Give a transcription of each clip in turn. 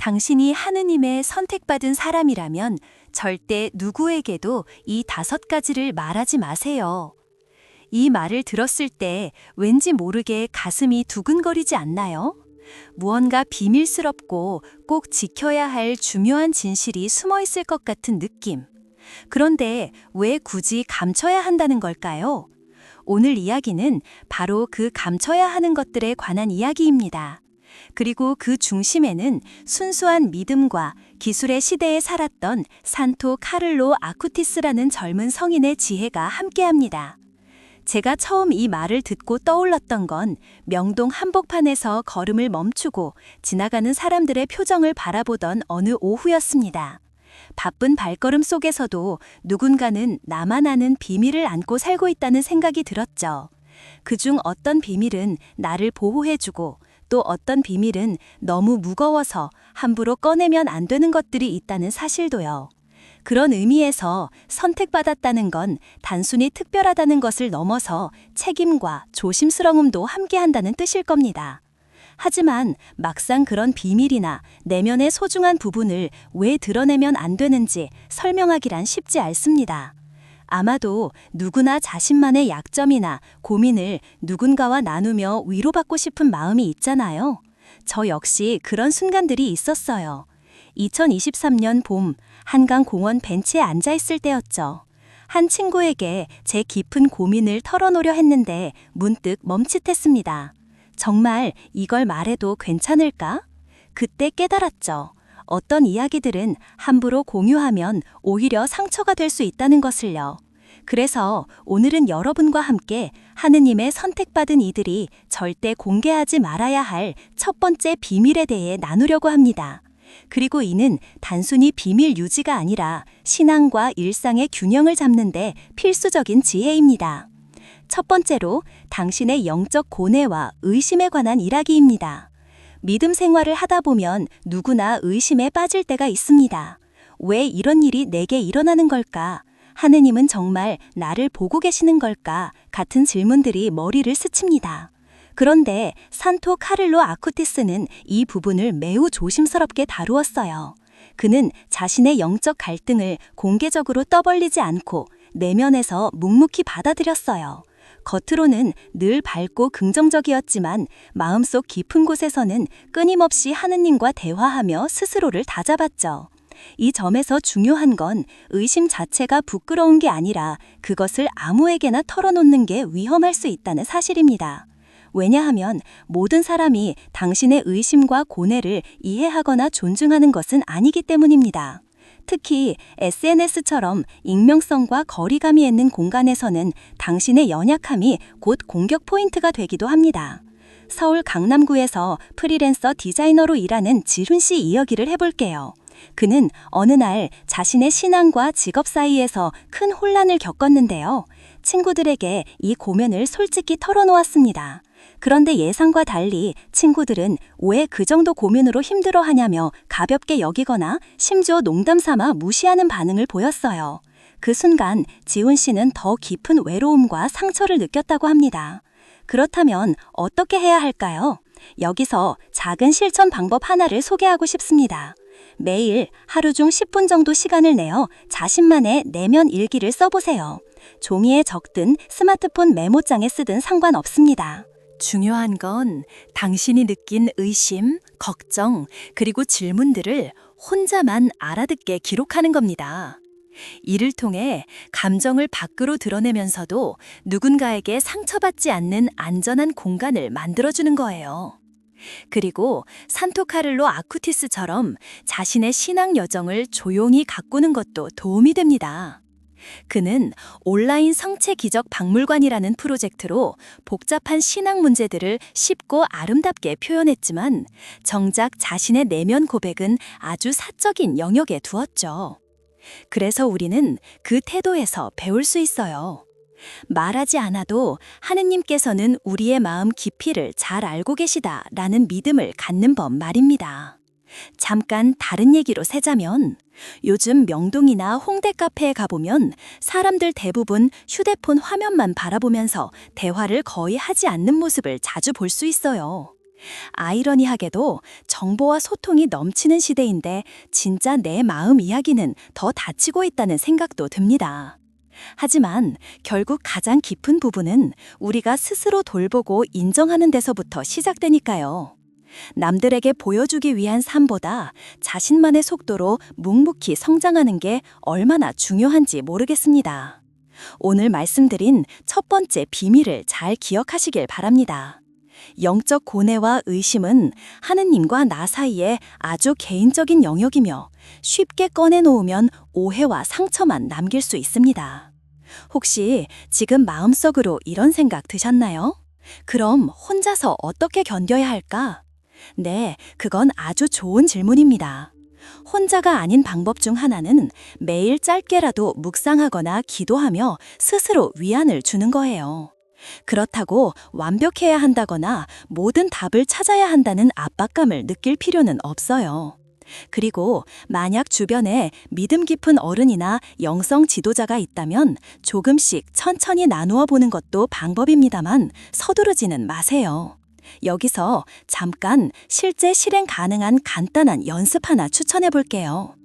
당신이 하느님의 선택받은 사람이라면 절대 누구에게도 이 5가지를 말하지 마세요. 이 말을 들었을 때 왠지 모르게 가슴이 두근거리지 않나요? 무언가 비밀스럽고 꼭 지켜야 할 중요한 진실이 숨어 있을 것 같은 느낌. 그런데 왜 굳이 감춰야 한다는 걸까요? 오늘 이야기는 바로 그 감춰야 하는 것들에 관한 이야기입니다. 그리고 그 중심에는 순수한 믿음과 기술의 시대에 살았던 산토 카를로 아쿠티스라는 젊은 성인의 지혜가 함께합니다. 제가 처음 이 말을 듣고 떠올랐던 건 명동 한복판에서 걸음을 멈추고 지나가는 사람들의 표정을 바라보던 어느 오후였습니다. 바쁜 발걸음 속에서도 누군가는 나만 아는 비밀을 안고 살고 있다는 생각이 들었죠. 그중 어떤 비밀은 나를 보호해주고 또 어떤 비밀은 너무 무거워서 함부로 꺼내면 안 되는 것들이 있다는 사실도요. 그런 의미에서 선택받았다는 건 단순히 특별하다는 것을 넘어서 책임과 조심스러움도 함께한다는 뜻일 겁니다. 하지만 막상 그런 비밀이나 내면의 소중한 부분을 왜 드러내면 안 되는지 설명하기란 쉽지 않습니다. 아마도 누구나 자신만의 약점이나 고민을 누군가와 나누며 위로받고 싶은 마음이 있잖아요. 저 역시 그런 순간들이 있었어요. 2023년 봄, 한강 공원 벤치에 앉아 있을 때였죠. 한 친구에게 제 깊은 고민을 털어놓으려 했는데 문득 멈칫했습니다. 정말 이걸 말해도 괜찮을까? 그때 깨달았죠. 어떤 이야기들은 함부로 공유하면 오히려 상처가 될 수 있다는 것을요. 그래서 오늘은 여러분과 함께 하느님의 선택받은 이들이 절대 공개하지 말아야 할 첫 번째 비밀에 대해 나누려고 합니다. 그리고 이는 단순히 비밀 유지가 아니라 신앙과 일상의 균형을 잡는데 필수적인 지혜입니다. 첫 번째로 당신의 영적 고뇌와 의심에 관한 이야기입니다. 믿음 생활을 하다 보면 누구나 의심에 빠질 때가 있습니다. 왜 이런 일이 내게 일어나는 걸까? 하느님은 정말 나를 보고 계시는 걸까? 같은 질문들이 머리를 스칩니다. 그런데 산토 카를로 아쿠티스는 이 부분을 매우 조심스럽게 다루었어요. 그는 자신의 영적 갈등을 공개적으로 떠벌리지 않고 내면에서 묵묵히 받아들였어요. 겉으로는 늘 밝고 긍정적이었지만 마음속 깊은 곳에서는 끊임없이 하느님과 대화하며 스스로를 다잡았죠. 이 점에서 중요한 건 의심 자체가 부끄러운 게 아니라 그것을 아무에게나 털어놓는 게 위험할 수 있다는 사실입니다. 왜냐하면 모든 사람이 당신의 의심과 고뇌를 이해하거나 존중하는 것은 아니기 때문입니다. 특히 SNS처럼 익명성과 거리감이 있는 공간에서는 당신의 연약함이 곧 공격 포인트가 되기도 합니다. 서울 강남구에서 프리랜서 디자이너로 일하는 지훈 씨 이야기를 해볼게요. 그는 어느 날 자신의 신앙과 직업 사이에서 큰 혼란을 겪었는데요. 친구들에게 이 고민을 솔직히 털어놓았습니다. 그런데 예상과 달리 친구들은 왜 그 정도 고민으로 힘들어하냐며 가볍게 여기거나 심지어 농담 삼아 무시하는 반응을 보였어요. 그 순간 지훈 씨는 더 깊은 외로움과 상처를 느꼈다고 합니다. 그렇다면 어떻게 해야 할까요? 여기서 작은 실천 방법 하나를 소개하고 싶습니다. 매일 하루 중 10분 정도 시간을 내어 자신만의 내면 일기를 써보세요. 종이에 적든 스마트폰 메모장에 쓰든 상관없습니다. 중요한 건 당신이 느낀 의심, 걱정, 그리고 질문들을 혼자만 알아듣게 기록하는 겁니다. 이를 통해 감정을 밖으로 드러내면서도 누군가에게 상처받지 않는 안전한 공간을 만들어주는 거예요. 그리고 산토 카를로 아쿠티스처럼 자신의 신앙 여정을 조용히 가꾸는 것도 도움이 됩니다. 그는 온라인 성체 기적 박물관이라는 프로젝트로 복잡한 신앙 문제들을 쉽고 아름답게 표현했지만 정작 자신의 내면 고백은 아주 사적인 영역에 두었죠. 그래서 우리는 그 태도에서 배울 수 있어요. 말하지 않아도 하느님께서는 우리의 마음 깊이를 잘 알고 계시다라는 믿음을 갖는 법 말입니다. 잠깐 다른 얘기로 새자면 요즘 명동이나 홍대 카페에 가보면 사람들 대부분 휴대폰 화면만 바라보면서 대화를 거의 하지 않는 모습을 자주 볼 수 있어요. 아이러니하게도 정보와 소통이 넘치는 시대인데 진짜 내 마음 이야기는 더 닫히고 있다는 생각도 듭니다. 하지만 결국 가장 깊은 부분은 우리가 스스로 돌보고 인정하는 데서부터 시작되니까요. 남들에게 보여주기 위한 삶보다 자신만의 속도로 묵묵히 성장하는 게 얼마나 중요한지 모르겠습니다. 오늘 말씀드린 첫 번째 비밀을 잘 기억하시길 바랍니다. 영적 고뇌와 의심은 하느님과 나 사이에 아주 개인적인 영역이며 쉽게 꺼내놓으면 오해와 상처만 남길 수 있습니다. 혹시 지금 마음속으로 이런 생각 드셨나요? 그럼 혼자서 어떻게 견뎌야 할까? 네, 그건 아주 좋은 질문입니다. 혼자가 아닌 방법 중 하나는 매일 짧게라도 묵상하거나 기도하며 스스로 위안을 주는 거예요. 그렇다고 완벽해야 한다거나 모든 답을 찾아야 한다는 압박감을 느낄 필요는 없어요. 그리고 만약 주변에 믿음 깊은 어른이나 영성 지도자가 있다면 조금씩 천천히 나누어 보는 것도 방법입니다만 서두르지는 마세요. 여기서 잠깐 실제 실행 가능한 간단한 연습 하나 추천해 볼게요.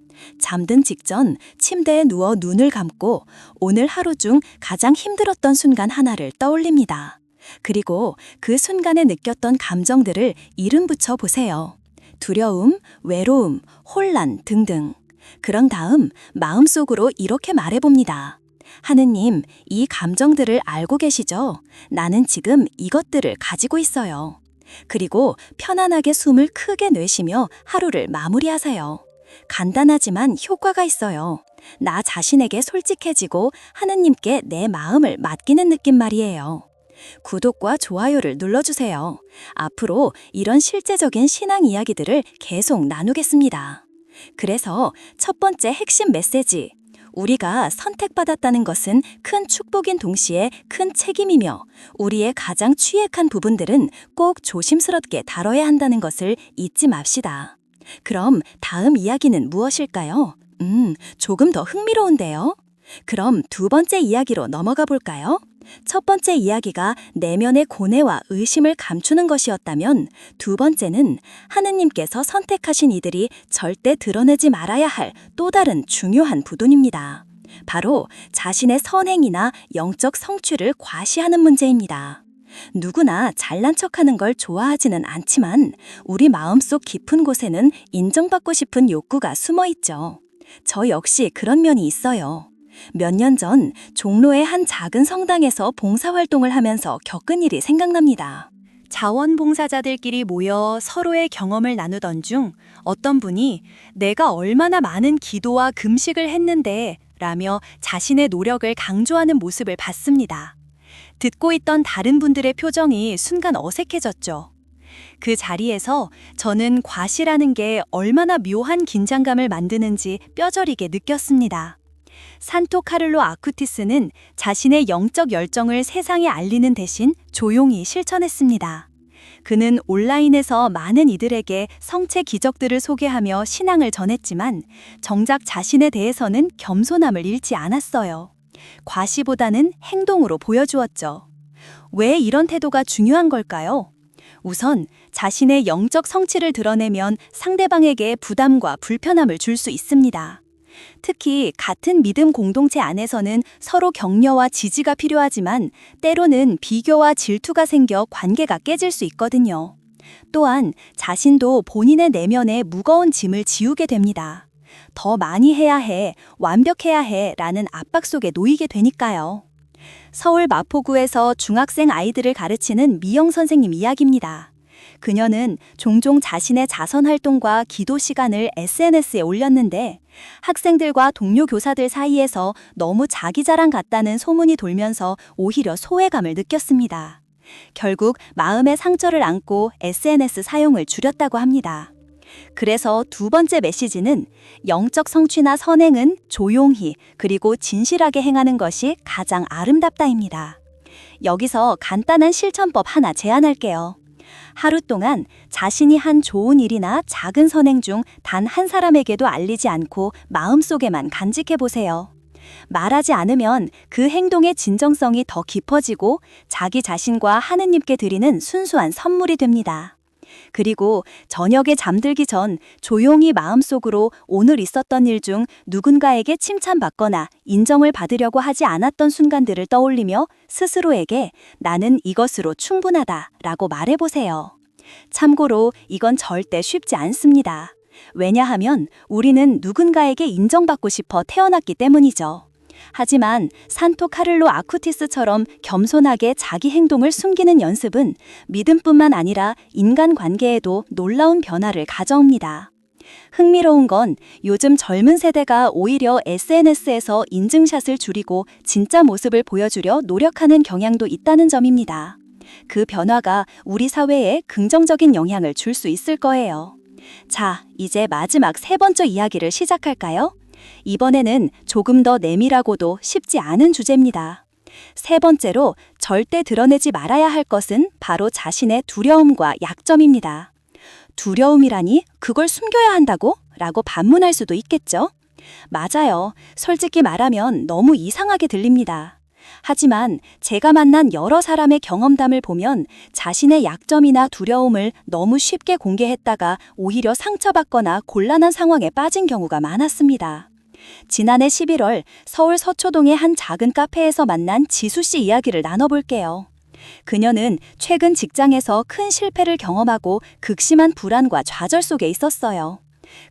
잠든 직전 침대에 누워 눈을 감고 오늘 하루 중 가장 힘들었던 순간 하나를 떠올립니다. 그리고 그 순간에 느꼈던 감정들을 이름 붙여 보세요. 두려움, 외로움, 혼란 등등. 그런 다음 마음속으로 이렇게 말해봅니다. 하느님, 이 감정들을 알고 계시죠? 나는 지금 이것들을 가지고 있어요. 그리고 편안하게 숨을 크게 내쉬며 하루를 마무리하세요. 간단하지만 효과가 있어요. 나 자신에게 솔직해지고 하느님께 내 마음을 맡기는 느낌 말이에요. 구독과 좋아요를 눌러주세요. 앞으로 이런 실제적인 신앙 이야기들을 계속 나누겠습니다. 그래서 첫 번째 핵심 메시지. 우리가 선택받았다는 것은 큰 축복인 동시에 큰 책임이며 우리의 가장 취약한 부분들은 꼭 조심스럽게 다뤄야 한다는 것을 잊지 맙시다. 그럼 다음 이야기는 무엇일까요? 조금 더 흥미로운데요? 그럼 두 번째 이야기로 넘어가 볼까요? 첫 번째 이야기가 내면의 고뇌와 의심을 감추는 것이었다면 두 번째는 하느님께서 선택하신 이들이 절대 드러내지 말아야 할 또 다른 중요한 부분입니다. 바로 자신의 선행이나 영적 성취를 과시하는 문제입니다. 누구나 잘난 척하는 걸 좋아하지는 않지만 우리 마음속 깊은 곳에는 인정받고 싶은 욕구가 숨어 있죠. 저 역시 그런 면이 있어요. 몇 년 전 종로의 한 작은 성당에서 봉사활동을 하면서 겪은 일이 생각납니다. 자원봉사자들끼리 모여 서로의 경험을 나누던 중 어떤 분이 내가 얼마나 많은 기도와 금식을 했는데 라며 자신의 노력을 강조하는 모습을 봤습니다. 듣고 있던 다른 분들의 표정이 순간 어색해졌죠. 그 자리에서 저는 과시라는 게 얼마나 묘한 긴장감을 만드는지 뼈저리게 느꼈습니다. 산토 카를로 아쿠티스는 자신의 영적 열정을 세상에 알리는 대신 조용히 실천했습니다. 그는 온라인에서 많은 이들에게 성체 기적들을 소개하며 신앙을 전했지만 정작 자신에 대해서는 겸손함을 잃지 않았어요. 과시보다는 행동으로 보여주었죠. 왜 이런 태도가 중요한 걸까요? 우선 자신의 영적 성취를 드러내면 상대방에게 부담과 불편함을 줄 수 있습니다. 특히 같은 믿음 공동체 안에서는 서로 격려와 지지가 필요하지만 때로는 비교와 질투가 생겨 관계가 깨질 수 있거든요. 또한 자신도 본인의 내면에 무거운 짐을 지우게 됩니다. 더 많이 해야 해, 완벽해야 해 라는 압박 속에 놓이게 되니까요. 서울 마포구에서 중학생 아이들을 가르치는 미영 선생님 이야기입니다. 그녀는 종종 자신의 자선 활동과 기도 시간을 SNS에 올렸는데 학생들과 동료 교사들 사이에서 너무 자기 자랑 같다는 소문이 돌면서 오히려 소외감을 느꼈습니다. 결국 마음의 상처를 안고 SNS 사용을 줄였다고 합니다. 그래서 두 번째 메시지는 영적 성취나 선행은 조용히 그리고 진실하게 행하는 것이 가장 아름답다입니다. 여기서 간단한 실천법 하나 제안할게요. 하루 동안 자신이 한 좋은 일이나 작은 선행 중 단 한 사람에게도 알리지 않고 마음속에만 간직해 보세요. 말하지 않으면 그 행동의 진정성이 더 깊어지고 자기 자신과 하느님께 드리는 순수한 선물이 됩니다. 그리고 저녁에 잠들기 전 조용히 마음속으로 오늘 있었던 일 중 누군가에게 칭찬받거나 인정을 받으려고 하지 않았던 순간들을 떠올리며 스스로에게 나는 이것으로 충분하다 라고 말해보세요. 참고로 이건 절대 쉽지 않습니다. 왜냐하면 우리는 누군가에게 인정받고 싶어 태어났기 때문이죠. 하지만 산토 카를로 아쿠티스처럼 겸손하게 자기 행동을 숨기는 연습은 믿음뿐만 아니라 인간관계에도 놀라운 변화를 가져옵니다. 흥미로운 건 요즘 젊은 세대가 오히려 SNS에서 인증샷을 줄이고 진짜 모습을 보여주려 노력하는 경향도 있다는 점입니다. 그 변화가 우리 사회에 긍정적인 영향을 줄 수 있을 거예요. 자, 이제 마지막 세 번째 이야기를 시작할까요? 이번에는 조금 더 내밀하고도 쉽지 않은 주제입니다. 세 번째로 절대 드러내지 말아야 할 것은 바로 자신의 두려움과 약점입니다. 두려움이라니 그걸 숨겨야 한다고? 라고 반문할 수도 있겠죠? 맞아요. 솔직히 말하면 너무 이상하게 들립니다. 하지만 제가 만난 여러 사람의 경험담을 보면 자신의 약점이나 두려움을 너무 쉽게 공개했다가 오히려 상처받거나 곤란한 상황에 빠진 경우가 많았습니다. 지난해 11월 서울 서초동의 한 작은 카페에서 만난 지수 씨 이야기를 나눠볼게요. 그녀는 최근 직장에서 큰 실패를 경험하고 극심한 불안과 좌절 속에 있었어요.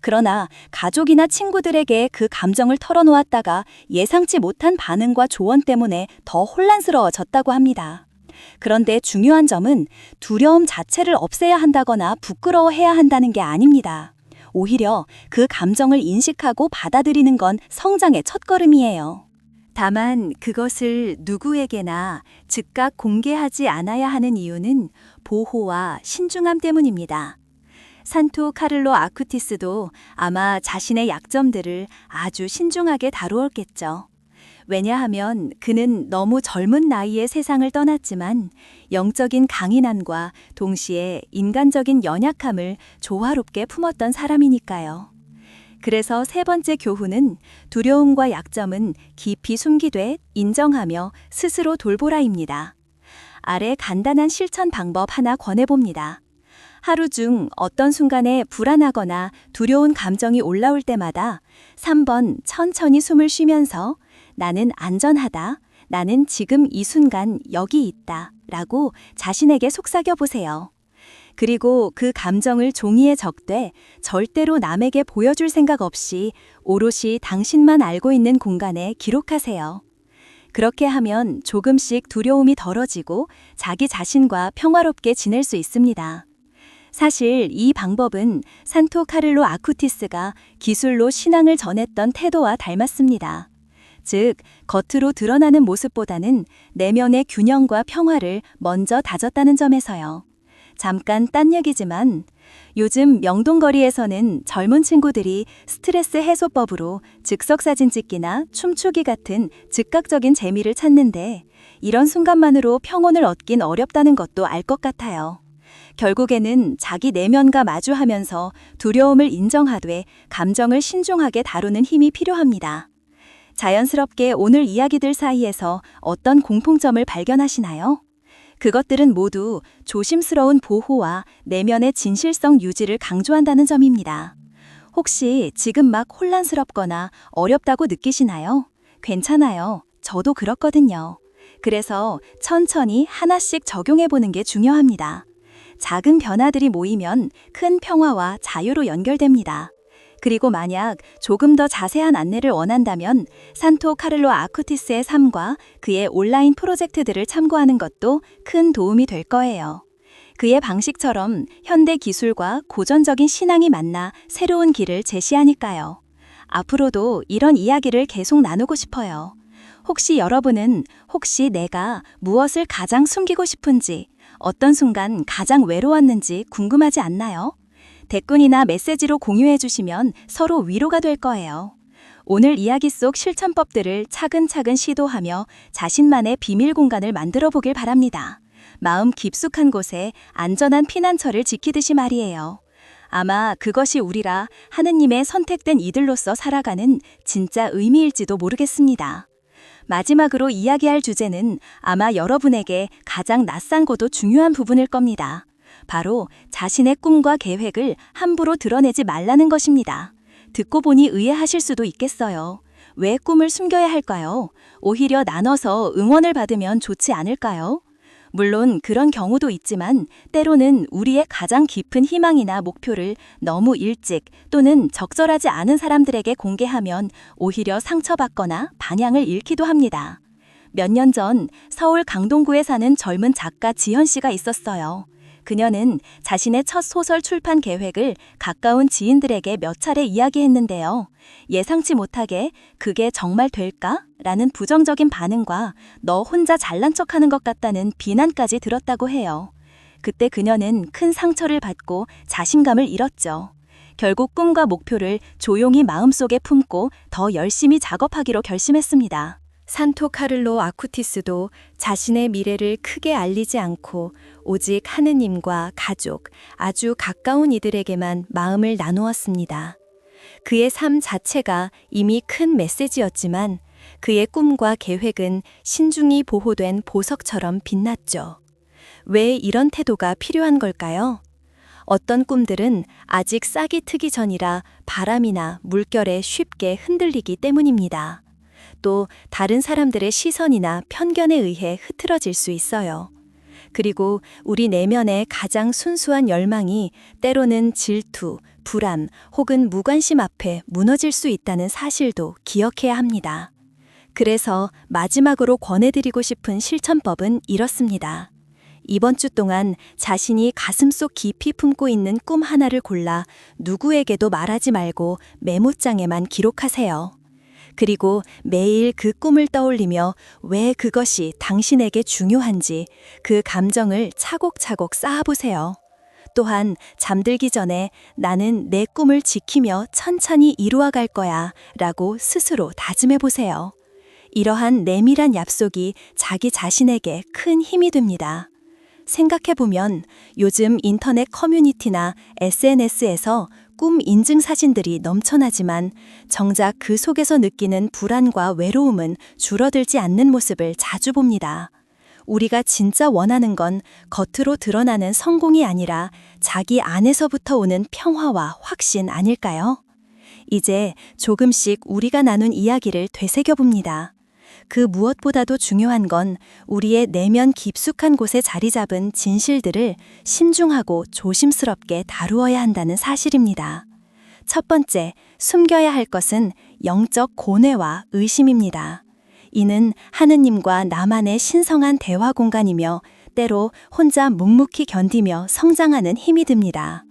그러나 가족이나 친구들에게 그 감정을 털어놓았다가 예상치 못한 반응과 조언 때문에 더 혼란스러워졌다고 합니다. 그런데 중요한 점은 두려움 자체를 없애야 한다거나 부끄러워해야 한다는 게 아닙니다. 오히려 그 감정을 인식하고 받아들이는 건 성장의 첫걸음이에요. 다만 그것을 누구에게나 즉각 공개하지 않아야 하는 이유는 보호와 신중함 때문입니다. 산토 카를로 아쿠티스도 아마 자신의 약점들을 아주 신중하게 다루었겠죠. 왜냐하면 그는 너무 젊은 나이에 세상을 떠났지만 영적인 강인함과 동시에 인간적인 연약함을 조화롭게 품었던 사람이니까요. 그래서 세 번째 교훈은 두려움과 약점은 깊이 숨기되 인정하며 스스로 돌보라입니다. 아래 간단한 실천 방법 하나 권해봅니다. 하루 중 어떤 순간에 불안하거나 두려운 감정이 올라올 때마다 3번 천천히 숨을 쉬면서 나는 안전하다, 나는 지금 이 순간 여기 있다 라고 자신에게 속삭여 보세요. 그리고 그 감정을 종이에 적되 절대로 남에게 보여줄 생각 없이 오롯이 당신만 알고 있는 공간에 기록하세요. 그렇게 하면 조금씩 두려움이 덜어지고 자기 자신과 평화롭게 지낼 수 있습니다. 사실 이 방법은 산토 카를로 아쿠티스가 기술로 신앙을 전했던 태도와 닮았습니다. 즉, 겉으로 드러나는 모습보다는 내면의 균형과 평화를 먼저 다졌다는 점에서요. 잠깐 딴 얘기지만 요즘 명동거리에서는 젊은 친구들이 스트레스 해소법으로 즉석사진 찍기나 춤추기 같은 즉각적인 재미를 찾는데 이런 순간만으로 평온을 얻긴 어렵다는 것도 알 것 같아요. 결국에는 자기 내면과 마주하면서 두려움을 인정하되 감정을 신중하게 다루는 힘이 필요합니다. 자연스럽게 오늘 이야기들 사이에서 어떤 공통점을 발견하시나요? 그것들은 모두 조심스러운 보호와 내면의 진실성 유지를 강조한다는 점입니다. 혹시 지금 막 혼란스럽거나 어렵다고 느끼시나요? 괜찮아요. 저도 그렇거든요. 그래서 천천히 하나씩 적용해보는 게 중요합니다. 작은 변화들이 모이면 큰 평화와 자유로 연결됩니다. 그리고 만약 조금 더 자세한 안내를 원한다면 산토 카를로 아쿠티스의 삶과 그의 온라인 프로젝트들을 참고하는 것도 큰 도움이 될 거예요. 그의 방식처럼 현대 기술과 고전적인 신앙이 만나 새로운 길을 제시하니까요. 앞으로도 이런 이야기를 계속 나누고 싶어요. 혹시 여러분은 내가 무엇을 가장 숨기고 싶은지, 어떤 순간 가장 외로웠는지 궁금하지 않나요? 댓글이나 메시지로 공유해 주시면 서로 위로가 될 거예요. 오늘 이야기 속 실천법들을 차근차근 시도하며 자신만의 비밀 공간을 만들어 보길 바랍니다. 마음 깊숙한 곳에 안전한 피난처를 지키듯이 말이에요. 아마 그것이 우리라 하느님의 선택된 이들로서 살아가는 진짜 의미일지도 모르겠습니다. 마지막으로 이야기할 주제는 아마 여러분에게 가장 낯선고도 중요한 부분일 겁니다. 바로 자신의 꿈과 계획을 함부로 드러내지 말라는 것입니다. 듣고 보니 의아하실 수도 있겠어요. 왜 꿈을 숨겨야 할까요? 오히려 나눠서 응원을 받으면 좋지 않을까요? 물론 그런 경우도 있지만 때로는 우리의 가장 깊은 희망이나 목표를 너무 일찍 또는 적절하지 않은 사람들에게 공개하면 오히려 상처받거나 방향을 잃기도 합니다. 몇 년 전 서울 강동구에 사는 젊은 작가 지현 씨가 있었어요. 그녀는 자신의 첫 소설 출판 계획을 가까운 지인들에게 몇 차례 이야기했는데요. 예상치 못하게 그게 정말 될까? 라는 부정적인 반응과 너 혼자 잘난 척하는 것 같다는 비난까지 들었다고 해요. 그때 그녀는 큰 상처를 받고 자신감을 잃었죠. 결국 꿈과 목표를 조용히 마음속에 품고 더 열심히 작업하기로 결심했습니다. 산토 카를로 아쿠티스도 자신의 미래를 크게 알리지 않고 오직 하느님과 가족, 아주 가까운 이들에게만 마음을 나누었습니다. 그의 삶 자체가 이미 큰 메시지였지만 그의 꿈과 계획은 신중히 보호된 보석처럼 빛났죠. 왜 이런 태도가 필요한 걸까요? 어떤 꿈들은 아직 싹이 트기 전이라 바람이나 물결에 쉽게 흔들리기 때문입니다. 또 다른 사람들의 시선이나 편견에 의해 흐트러질 수 있어요. 그리고 우리 내면의 가장 순수한 열망이 때로는 질투, 불안 혹은 무관심 앞에 무너질 수 있다는 사실도 기억해야 합니다. 그래서 마지막으로 권해드리고 싶은 실천법은 이렇습니다. 이번 주 동안 자신이 가슴속 깊이 품고 있는 꿈 하나를 골라 누구에게도 말하지 말고 메모장에만 기록하세요. 그리고 매일 그 꿈을 떠올리며 왜 그것이 당신에게 중요한지 그 감정을 차곡차곡 쌓아보세요. 또한 잠들기 전에 나는 내 꿈을 지키며 천천히 이루어갈 거야 라고 스스로 다짐해보세요. 이러한 내밀한 약속이 자기 자신에게 큰 힘이 됩니다. 생각해보면 요즘 인터넷 커뮤니티나 SNS에서 꿈 인증 사진들이 넘쳐나지만 정작 그 속에서 느끼는 불안과 외로움은 줄어들지 않는 모습을 자주 봅니다. 우리가 진짜 원하는 건 겉으로 드러나는 성공이 아니라 자기 안에서부터 오는 평화와 확신 아닐까요? 이제 조금씩 우리가 나눈 이야기를 되새겨봅니다. 그 무엇보다도 중요한 건 우리의 내면 깊숙한 곳에 자리 잡은 진실들을 신중하고 조심스럽게 다루어야 한다는 사실입니다. 첫 번째, 숨겨야 할 것은 영적 고뇌와 의심입니다. 이는 하느님과 나만의 신성한 대화 공간이며 때로 혼자 묵묵히 견디며 성장하는 힘이 듭니다.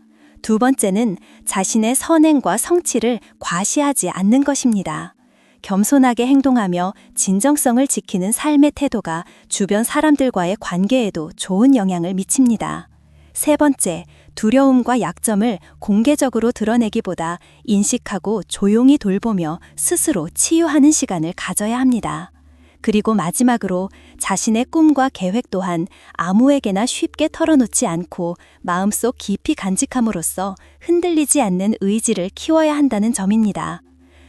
두 번째는 자신의 선행과 성취를 과시하지 않는 것입니다. 겸손하게 행동하며 진정성을 지키는 삶의 태도가 주변 사람들과의 관계에도 좋은 영향을 미칩니다. 세 번째, 두려움과 약점을 공개적으로 드러내기보다 인식하고 조용히 돌보며 스스로 치유하는 시간을 가져야 합니다. 그리고 마지막으로 자신의 꿈과 계획 또한 아무에게나 쉽게 털어놓지 않고 마음속 깊이 간직함으로써 흔들리지 않는 의지를 키워야 한다는 점입니다.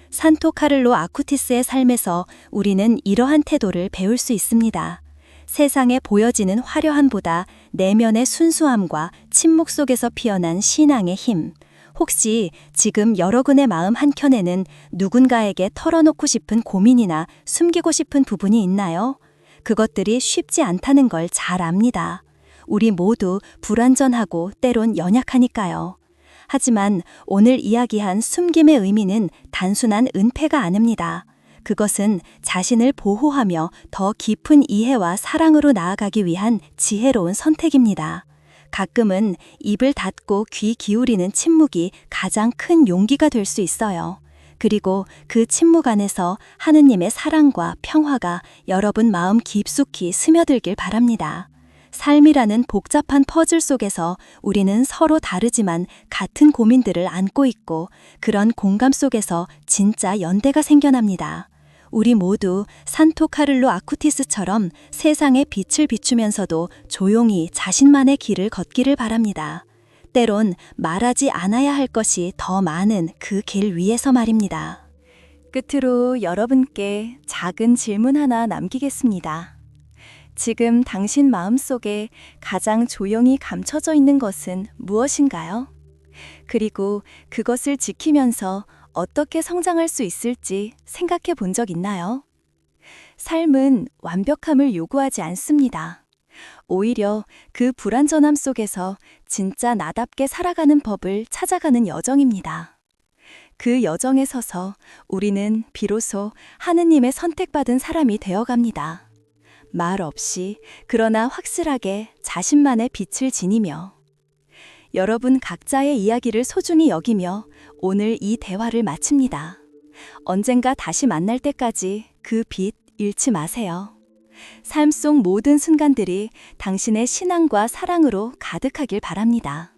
산토 카를로 아쿠티스의 삶에서 우리는 이러한 태도를 배울 수 있습니다. 세상에 보여지는 화려함보다 내면의 순수함과 침묵 속에서 피어난 신앙의 힘. 혹시 지금 여러분의 마음 한켠에는 누군가에게 털어놓고 싶은 고민이나 숨기고 싶은 부분이 있나요? 그것들이 쉽지 않다는 걸 잘 압니다. 우리 모두 불완전하고 때론 연약하니까요. 하지만 오늘 이야기한 숨김의 의미는 단순한 은폐가 아닙니다. 그것은 자신을 보호하며 더 깊은 이해와 사랑으로 나아가기 위한 지혜로운 선택입니다. 가끔은 입을 닫고 귀 기울이는 침묵이 가장 큰 용기가 될 수 있어요. 그리고 그 침묵 안에서 하느님의 사랑과 평화가 여러분 마음 깊숙이 스며들길 바랍니다. 삶이라는 복잡한 퍼즐 속에서 우리는 서로 다르지만 같은 고민들을 안고 있고 그런 공감 속에서 진짜 연대가 생겨납니다. 우리 모두 산토 카를로 아쿠티스처럼 세상에 빛을 비추면서도 조용히 자신만의 길을 걷기를 바랍니다. 때론 말하지 않아야 할 것이 더 많은 그 길 위에서 말입니다. 끝으로 여러분께 작은 질문 하나 남기겠습니다. 지금 당신 마음속에 가장 조용히 감춰져 있는 것은 무엇인가요? 그리고 그것을 지키면서 어떻게 성장할 수 있을지 생각해 본 적 있나요? 삶은 완벽함을 요구하지 않습니다. 오히려 그 불완전함 속에서 진짜 나답게 살아가는 법을 찾아가는 여정입니다. 그 여정에 서서 우리는 비로소 하느님의 선택받은 사람이 되어갑니다. 말 없이 그러나 확실하게 자신만의 빛을 지니며. 여러분 각자의 이야기를 소중히 여기며 오늘 이 대화를 마칩니다. 언젠가 다시 만날 때까지 그 빛 잃지 마세요. 삶 속 모든 순간들이 당신의 신앙과 사랑으로 가득하길 바랍니다.